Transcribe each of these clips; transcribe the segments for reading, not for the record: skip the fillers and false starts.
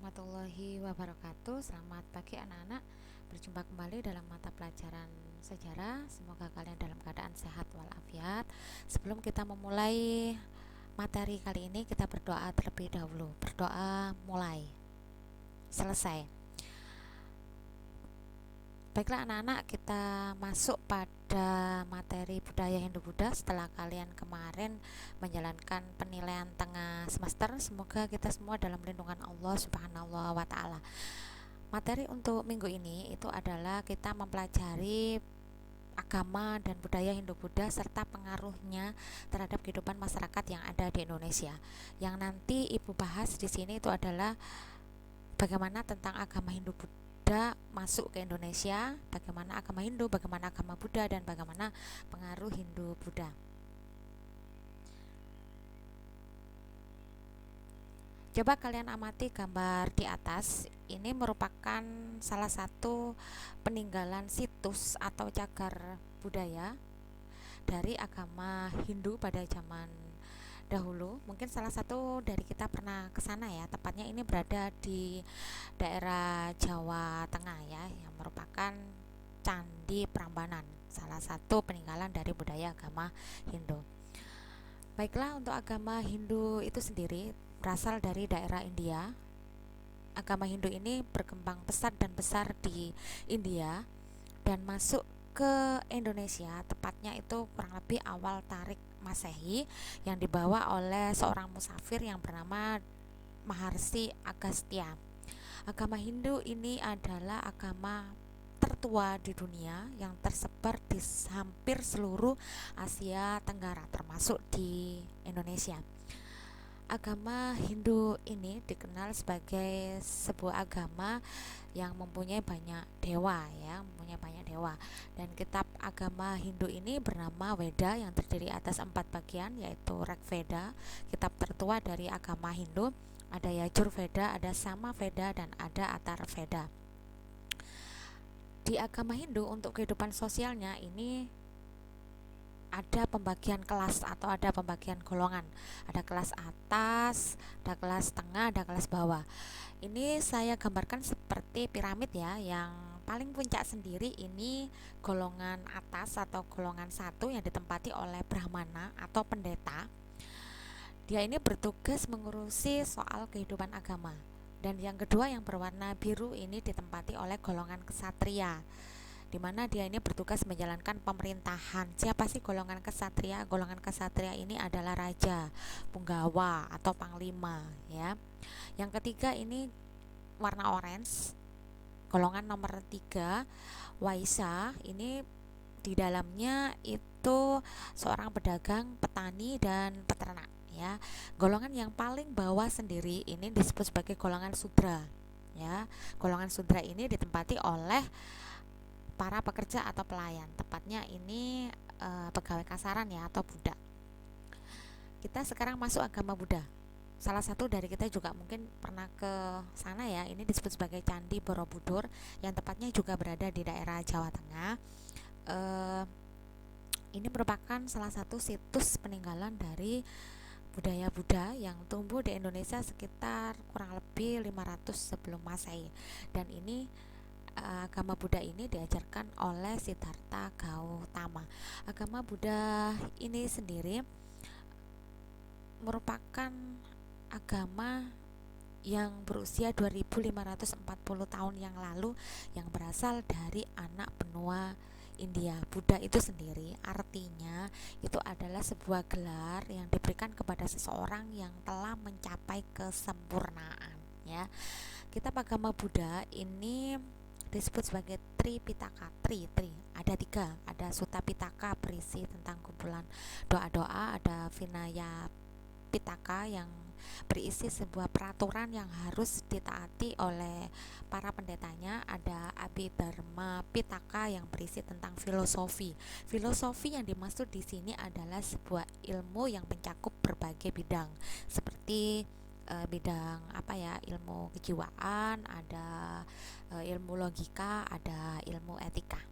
warahmatullahi wabarakatuh. Selamat pagi anak-anak. Berjumpa kembali dalam mata pelajaran sejarah. Semoga kalian dalam keadaan sehat walafiat. Sebelum kita memulai materi kali ini, kita berdoa terlebih dahulu. Berdoa mulai. Selesai. Baiklah anak-anak, kita masuk pada materi budaya Hindu-Buddha setelah kalian kemarin menjalankan penilaian tengah semester. Semoga kita semua dalam lindungan Allah Subhanahu wa Ta'ala. Materi untuk minggu ini itu adalah kita mempelajari agama dan budaya Hindu-Buddha serta pengaruhnya terhadap kehidupan masyarakat yang ada di Indonesia. Yang nanti Ibu bahas di sini itu adalah bagaimana tentang agama Hindu-Buddha masuk ke Indonesia, bagaimana agama Hindu, bagaimana agama Buddha, dan bagaimana pengaruh Hindu-Buddha. Coba kalian amati gambar di atas. Ini merupakan salah satu peninggalan situs atau cagar budaya dari agama Hindu pada zaman dahulu. Mungkin salah satu dari kita pernah ke sana ya. Tepatnya ini berada di daerah Jawa Tengah ya, yang merupakan Candi Prambanan, salah satu peninggalan dari budaya agama Hindu. Baiklah, untuk agama Hindu itu sendiri berasal dari daerah India. Agama Hindu ini berkembang pesat dan besar di India dan masuk ke Indonesia, tepatnya itu kurang lebih awal Tarik Masehi, yang dibawa oleh seorang musafir yang bernama Maharsi Agastya. Agama Hindu ini adalah agama tertua di dunia yang tersebar di hampir seluruh Asia Tenggara, termasuk di Indonesia. Agama Hindu ini dikenal sebagai sebuah agama yang mempunyai banyak dewa ya, Dan kitab agama Hindu ini bernama Weda yang terdiri atas 4 bagian, yaitu Rig Veda, kitab tertua dari agama Hindu. Ada Yajur Veda, ada Sama Veda, dan ada Atar Veda. Di agama Hindu untuk kehidupan sosialnya ini ada pembagian kelas atau ada pembagian golongan. Ada kelas atas, ada kelas tengah, ada kelas bawah. Ini saya gambarkan seperti piramid ya, yang paling puncak sendiri ini golongan atas atau golongan 1 yang ditempati oleh Brahmana atau pendeta. Dia ini bertugas mengurusi soal kehidupan agama. Dan yang kedua yang berwarna biru ini ditempati oleh golongan ksatria, di mana dia ini bertugas menjalankan pemerintahan. Siapa sih golongan ksatria? Golongan ksatria ini adalah raja, punggawa atau panglima ya. Yang ketiga ini warna orange, golongan nomor 3, Waisya. Ini di dalamnya itu seorang pedagang, petani, dan peternak ya. Golongan yang paling bawah sendiri ini disebut sebagai golongan Sudra ya. Golongan Sudra ini ditempati oleh para pekerja atau pelayan, tepatnya ini pegawai kasaran ya atau budak. Kita sekarang masuk agama Buddha. Salah satu dari kita juga mungkin pernah ke sana ya. Ini disebut sebagai Candi Borobudur yang tepatnya juga berada di daerah Jawa Tengah. Ini merupakan salah satu situs peninggalan dari budaya Buddha yang tumbuh di Indonesia sekitar kurang lebih 500 sebelum Masehi. Dan ini agama Buddha ini diajarkan oleh Siddhartha Gautama. Agama Buddha ini sendiri merupakan agama yang berusia 2540 tahun yang lalu, yang berasal dari anak benua India. Buddha itu sendiri artinya itu adalah sebuah gelar yang diberikan kepada seseorang yang telah mencapai kesempurnaan ya. Kitab agama Buddha ini disebut sebagai Tripitaka. Ada 3, ada Sutta Pitaka berisi tentang kumpulan doa-doa, ada Vinaya Pitaka yang berisi sebuah peraturan yang harus ditaati oleh para pendetanya, ada Abhidharma Pitaka yang berisi tentang filosofi. Filosofi yang dimaksud di sini adalah sebuah ilmu yang mencakup berbagai bidang, seperti bidang ilmu kejiwaan, ada ilmu logika, ada ilmu etika.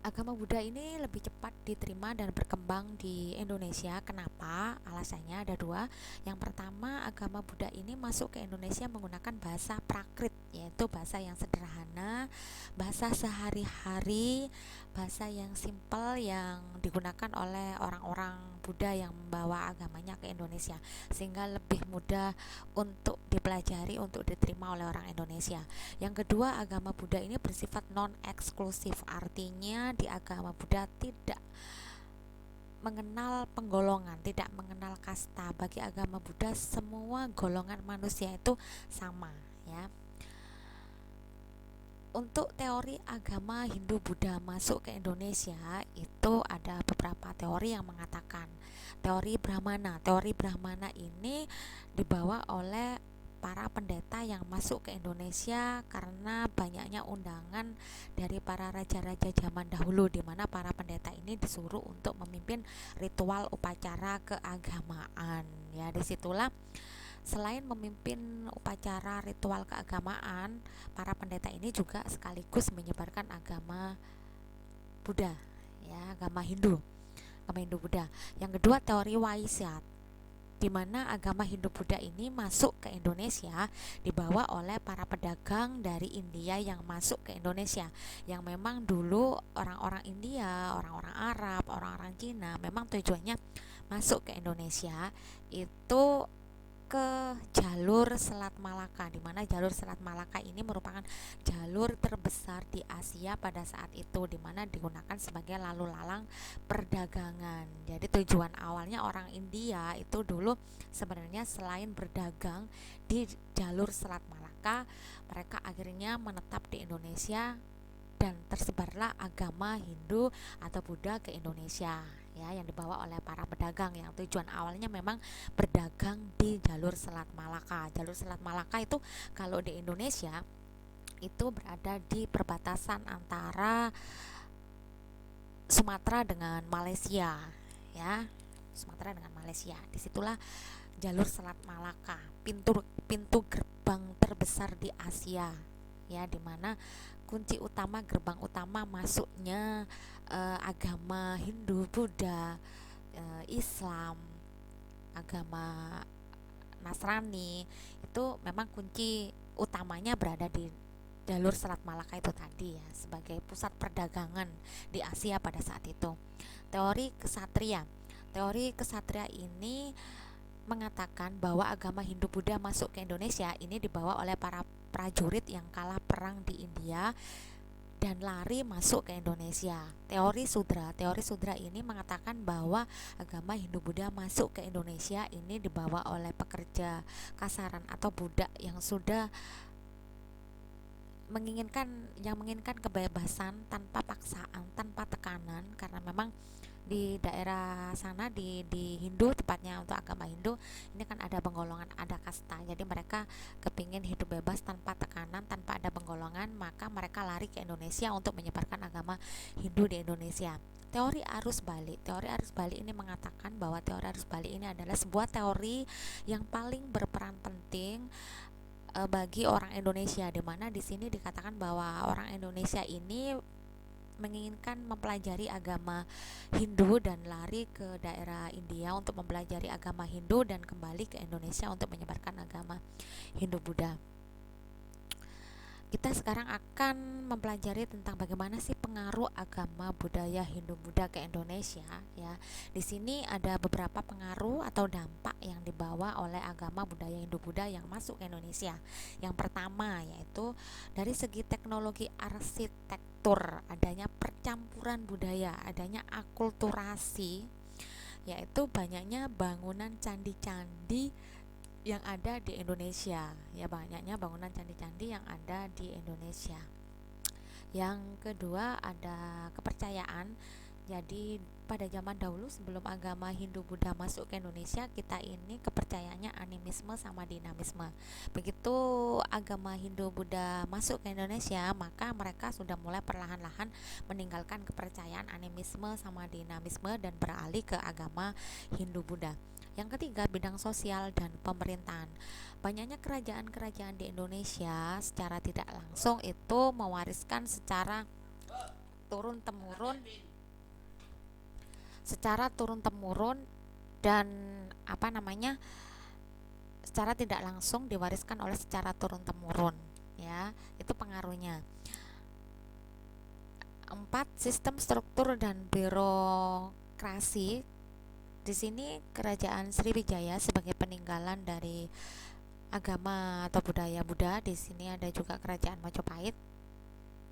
Agama Buddha ini lebih cepat diterima dan berkembang di Indonesia. Kenapa? Alasannya ada dua. Yang pertama, agama Buddha ini masuk ke Indonesia menggunakan bahasa Prakrit, yaitu bahasa yang sederhana, bahasa sehari-hari, bahasa yang simpel yang digunakan oleh orang-orang Buddha yang membawa agamanya ke Indonesia, sehingga lebih mudah untuk dipelajari, untuk diterima oleh orang Indonesia. Yang kedua, agama Buddha ini bersifat non-eksklusif, artinya di agama Buddha tidak mengenal penggolongan, tidak mengenal kasta. Bagi agama Buddha semua golongan manusia itu sama, ya. Untuk teori agama Hindu Buddha masuk ke Indonesia itu ada beberapa teori yang mengatakan teori Brahmana. Teori Brahmana ini dibawa oleh para pendeta yang masuk ke Indonesia karena banyaknya undangan dari para raja-raja zaman dahulu, di mana para pendeta ini disuruh untuk memimpin ritual upacara keagamaan. Ya, disitulah selain memimpin upacara ritual keagamaan, para pendeta ini juga sekaligus menyebarkan agama Buddha, ya, agama Hindu Buddha. Yang kedua, teori Waisyat, di mana agama Hindu Buddha ini masuk ke Indonesia dibawa oleh para pedagang dari India yang masuk ke Indonesia, yang memang dulu orang-orang India, orang-orang Arab, orang-orang Cina memang tujuannya masuk ke Indonesia itu ke jalur Selat Malaka, di mana jalur Selat Malaka ini merupakan jalur terbesar di Asia pada saat itu, di mana digunakan sebagai lalu lalang perdagangan. Jadi tujuan awalnya orang India itu dulu sebenarnya selain berdagang di jalur Selat Malaka, mereka akhirnya menetap di Indonesia dan tersebarlah agama Hindu atau Buddha ke Indonesia, ya, yang dibawa oleh para pedagang yang tujuan awalnya memang berdagang di jalur Selat Malaka. Jalur Selat Malaka itu kalau di Indonesia itu berada di perbatasan antara Sumatera dengan Malaysia, ya. Sumatera dengan Malaysia. Disitulah jalur Selat Malaka, pintu pintu gerbang terbesar di Asia, ya, dimana kunci utama, gerbang utama masuknya agama Hindu, Buddha, Islam, agama Nasrani itu memang kunci utamanya berada di jalur Selat Malaka itu tadi, ya, sebagai pusat perdagangan di Asia pada saat itu. Teori kesatria ini mengatakan bahwa agama Hindu Buddha masuk ke Indonesia ini dibawa oleh para prajurit yang kalah perang di India dan lari masuk ke Indonesia. Teori Sudra ini mengatakan bahwa agama Hindu Buddha masuk ke Indonesia ini dibawa oleh pekerja kasaran atau budak yang sudah menginginkan kebebasan tanpa paksaan, tanpa tekanan, karena memang di daerah sana di Hindu, tepatnya untuk agama Hindu ini kan ada penggolongan, ada kasta, jadi mereka kepingin hidup bebas tanpa tekanan, tanpa ada penggolongan, maka mereka lari ke Indonesia untuk menyebarkan agama Hindu di Indonesia. Teori arus balik ini mengatakan bahwa teori arus balik ini adalah sebuah teori yang paling berperan penting bagi orang Indonesia, di mana di sini dikatakan bahwa orang Indonesia ini menginginkan mempelajari agama Hindu dan lari ke daerah India untuk mempelajari agama Hindu dan kembali ke Indonesia untuk menyebarkan agama Hindu Buddha. Kita sekarang akan mempelajari tentang bagaimana sih pengaruh agama budaya Hindu Buddha ke Indonesia, ya. Di sini ada beberapa pengaruh atau dampak yang dibawa oleh agama budaya Hindu Buddha yang masuk ke Indonesia. Yang pertama yaitu dari segi teknologi arsitektur, adanya percampuran budaya, adanya akulturasi, yaitu banyaknya bangunan candi-candi yang ada di Indonesia, ya, banyaknya bangunan candi-candi yang ada di Indonesia. Yang kedua ada kepercayaan. Jadi pada zaman dahulu sebelum agama Hindu Buddha masuk ke Indonesia, kita ini kepercayaannya animisme sama dinamisme. Begitu agama Hindu Buddha masuk ke Indonesia, maka mereka sudah mulai perlahan-lahan meninggalkan kepercayaan animisme sama dinamisme dan beralih ke agama Hindu Buddha. Yang ketiga, bidang sosial dan pemerintahan. Banyaknya kerajaan-kerajaan di Indonesia secara tidak langsung itu mewariskan secara turun temurun dan secara tidak langsung diwariskan oleh secara turun temurun, ya. Itu pengaruhnya. 4. Sistem struktur dan birokrasi. Di sini Kerajaan Sriwijaya sebagai peninggalan dari agama atau budaya Buddha. Di sini ada juga Kerajaan Majapahit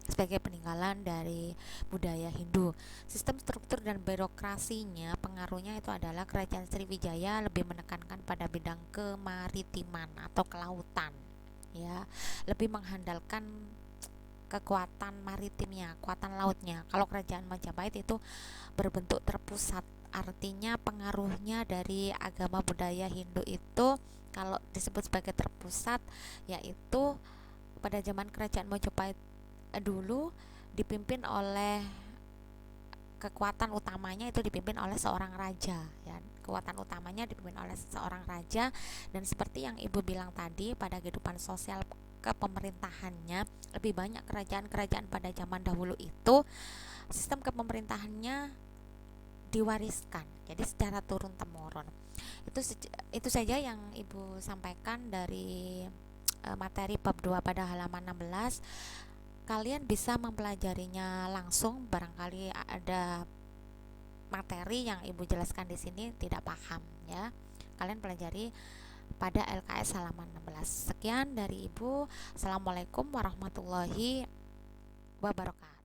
sebagai peninggalan dari budaya Hindu. Sistem struktur dan birokrasinya, pengaruhnya itu adalah Kerajaan Sriwijaya lebih menekankan pada bidang kemaritiman atau kelautan, ya, lebih mengandalkan kekuatan maritimnya, kekuatan lautnya. Kalau Kerajaan Majapahit itu berbentuk terpusat, artinya pengaruhnya dari agama budaya Hindu itu kalau disebut sebagai terpusat, yaitu pada zaman Kerajaan Majapahit dulu dipimpin oleh kekuatan utamanya itu dipimpin oleh seorang raja, ya. Kekuatan utamanya dipimpin oleh seorang raja, dan seperti yang Ibu bilang tadi, pada kehidupan sosial kepemerintahannya lebih banyak kerajaan-kerajaan pada zaman dahulu itu sistem kepemerintahannya diwariskan, jadi secara turun temurun. Itu saja yang Ibu sampaikan dari materi bab 2 pada halaman 16. Kalian bisa mempelajarinya langsung, barangkali ada materi yang Ibu jelaskan di sini tidak paham, ya. Kalian pelajari pada LKS halaman 16. Sekian dari Ibu. Assalamualaikum warahmatullahi wabarakatuh.